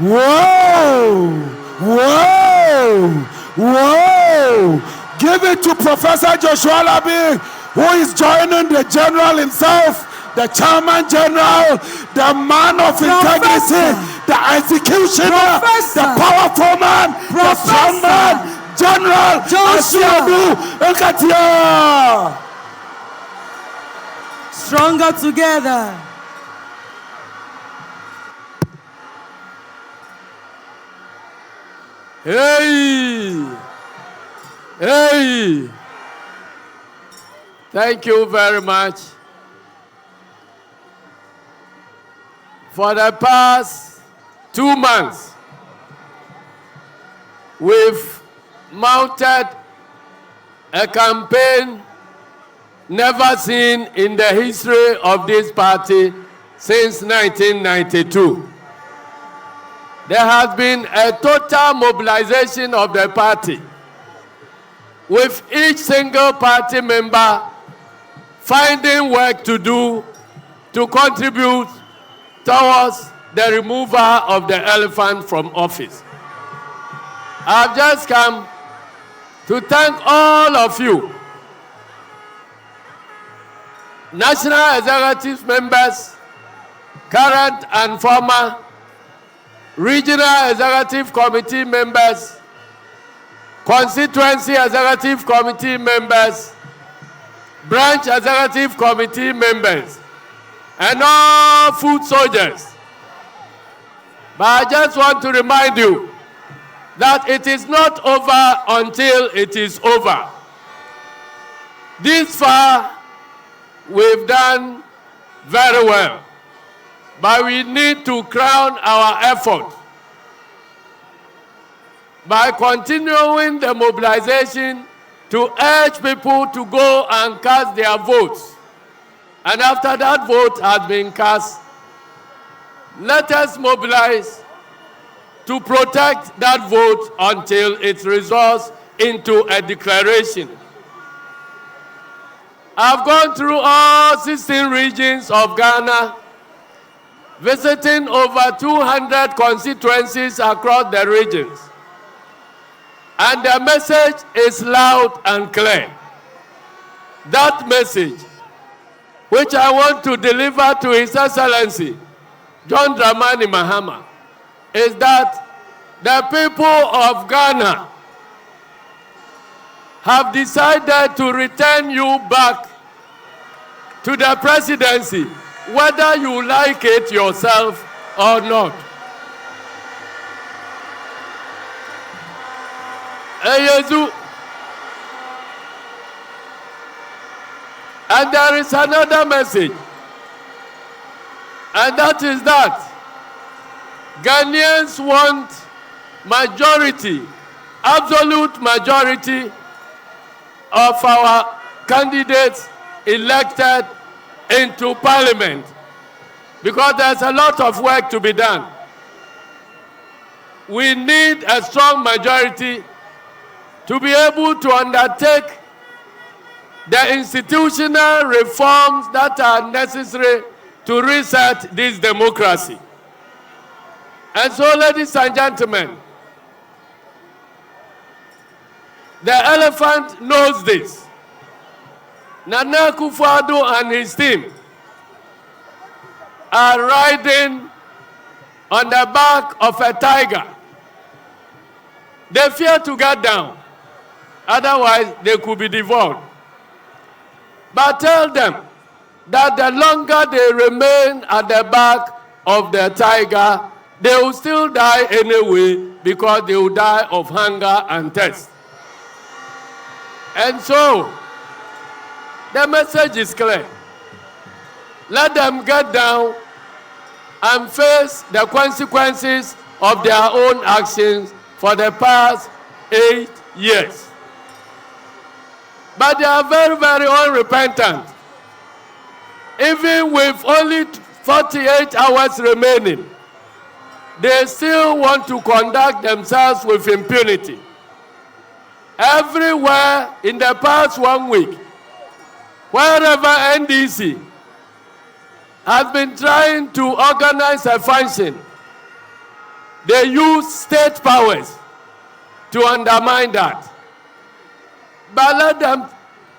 Whoa! Whoa! Whoa! Give it to Professor Joshua Labi, who is joining the general himself, the chairman general, the man of integrity, the executioner, the powerful man, the strong man, General ASIEDU NKETIAH. Stronger together. Hey! Hey! Thank you very much. For the past 2 months, we've mounted a campaign never seen in the history of this party since 1992. There has been a total mobilization of the party, with each single party member finding work to do to contribute towards the removal of the elephant from office. I've just come to thank all of you, national executive members, current and former, regional executive committee members, constituency executive committee members, branch executive committee members, and all foot soldiers. But I just want to remind you that it is not over until it is over. This far, we've done very well, but we need to crown our effort by continuing the mobilization to urge people to go and cast their votes. And after that vote has been cast, let us mobilize to protect that vote until it results into a declaration. I've gone through all 16 regions of Ghana, visiting over 200 constituencies across the regions. And the message is loud and clear. That message, which I want to deliver to His Excellency, John Dramani Mahama, is that the people of Ghana have decided to return you back to the presidency, whether you like it yourself or not. And there is another message, and that is that Ghanaians want majority, absolute majority of our candidates elected into parliament, because there's a lot of work to be done. We need a strong majority to be able to undertake the institutional reforms that are necessary to reset this democracy. And so, ladies and gentlemen, the elephant knows this. Nana Akufo-Addo and his team are riding on the back of a tiger. They fear to get down, otherwise they could be devoured. But tell them that the longer they remain at the back of the tiger, they will still die anyway, because they will die of hunger and thirst. And so, the message is clear. Let them get down and face the consequences of their own actions for the past 8 years. But they are very, very unrepentant. Even with only 48 hours remaining, they still want to conduct themselves with impunity. Everywhere in the past 1 week, wherever NDC has been trying to organize a function, they use state powers to undermine that. But let them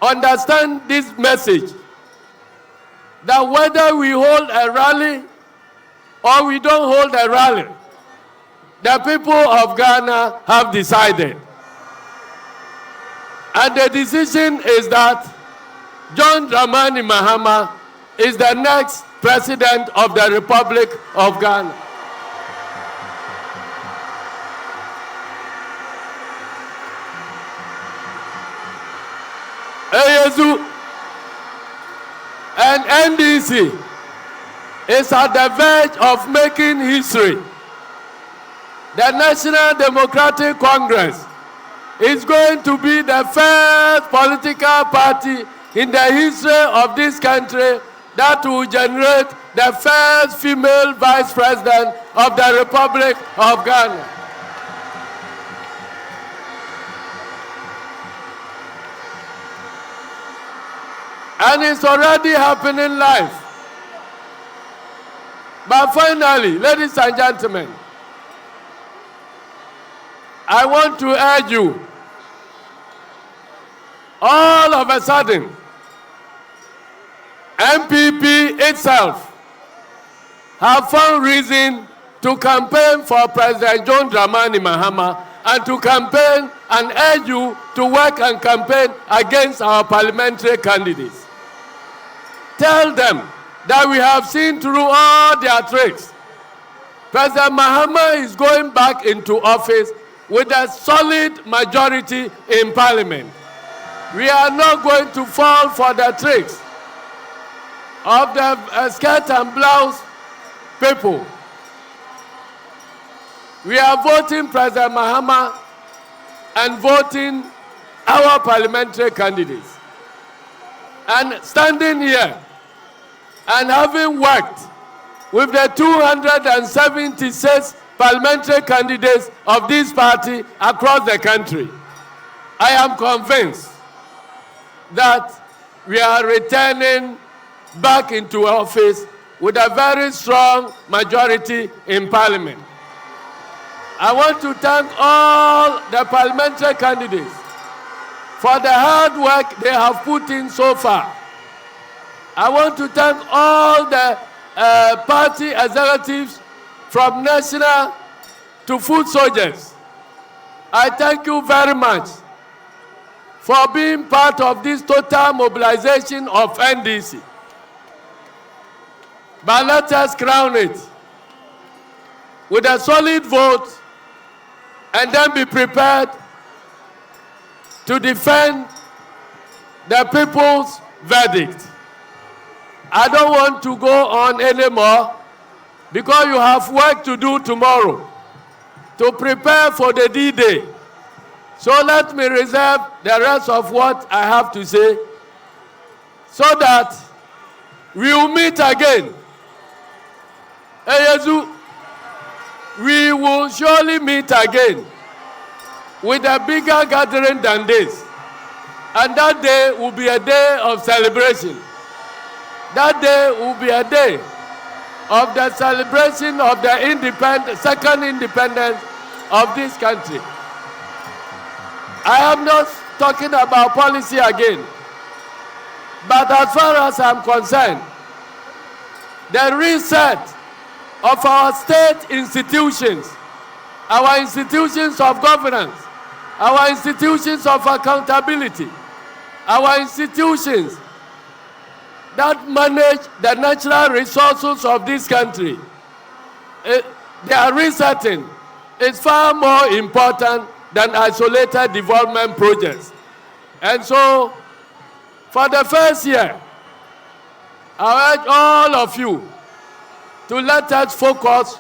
understand this message, that whether we hold a rally or we don't hold a rally, the people of Ghana have decided. And the decision is that John Dramani Mahama is the next president of the Republic of Ghana. ASIEDU and NDC is at the verge of making history. The National Democratic Congress is going to be the first political party in the history of this country that will generate the first female vice president of the Republic of Ghana. And it's already happening live. But finally, ladies and gentlemen, I want to urge you, all of a sudden, MPP itself have found reason to campaign for President John Dramani Mahama and to campaign and urge you to work and campaign against our parliamentary candidates. Tell them that we have seen through all their tricks. President Mahama is going back into office with a solid majority in parliament. We are not going to fall for the tricks of the skirt and blouse people. We are voting President Mahama and voting our parliamentary candidates. And standing here and having worked with the 276 parliamentary candidates of this party across the country, I am convinced that we are returning back into office with a very strong majority in parliament. I want to thank all the parliamentary candidates for the hard work they have put in so far. I want to thank all the party executives from national to foot soldiers. I thank you very much for being part of this total mobilization of NDC. But let us crown it with a solid vote and then be prepared to defend the people's verdict. I don't want to go on anymore because you have work to do tomorrow to prepare for the D-Day. So let me reserve the rest of what I have to say so that we will meet again. ASIEDU, we will surely meet again with a bigger gathering than this. And that day will be a day of celebration. That day will be a day of the celebration of the second independence of this country. I am not talking about policy again. But as far as I'm concerned, the reset of our state institutions, our institutions of governance, our institutions of accountability, our institutions that manage the natural resources of this country, their resetting is far more important than isolated development projects. And so, for the first year, I urge all of you to let us focus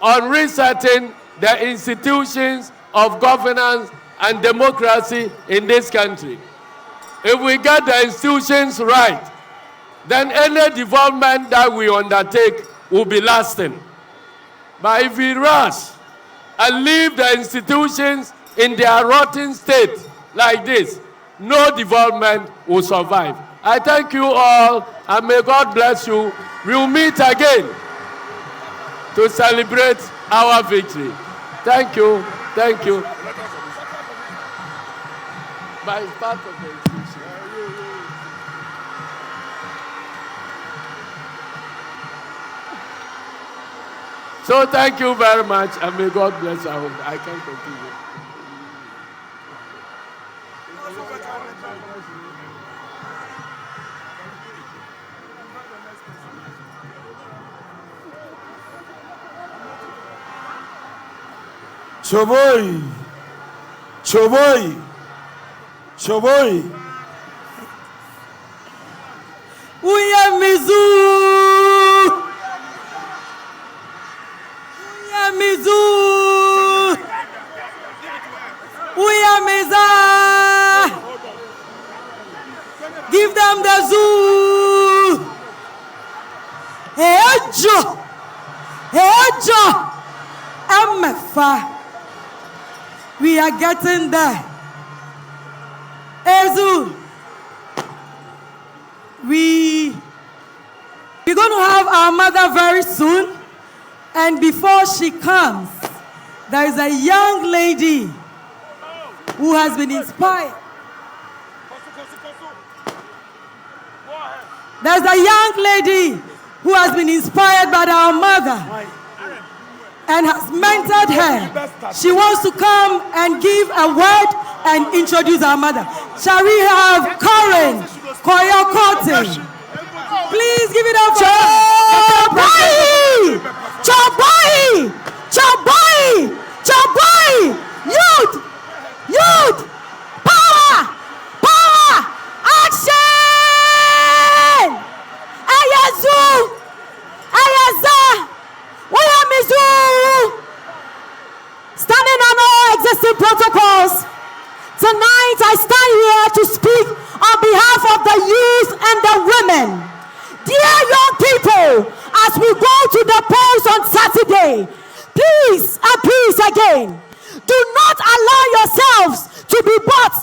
on resetting the institutions of governance and democracy in this country. If we get the institutions right, then any development that we undertake will be lasting. But if we rush and leave the institutions in their rotten state like this, no development will survive. I thank you all, and may God bless you. We will meet again to celebrate our victory. Thank you. Thank you. But it's part of the institution. So thank you very much, and may God bless our home. I can continue. Choboi, Choboi, Choboi. Uyamizu, Uyamizu, Uyamiza. Give them the zoo. Ejo, Ejo, Amefa. We are getting there. Ezu, we're going to have our mother very soon. And before she comes, there is a young lady who has been inspired. There's a young lady who has been inspired by our mother and has mentored her. She wants to come and give a word and introduce our mother. Shall we have Karen Koyokote? Please give it up for Chobai! Chobai! Chobai! Chobai! Youth! Youth! Power! Power! Action! Ayazu! Ayaza! Uyamizu! Standing on all existing protocols, tonight I stand here to speak on behalf of the youth and the women. Dear young people, as we go to the polls on Saturday, please and please again, do not allow yourselves to be bought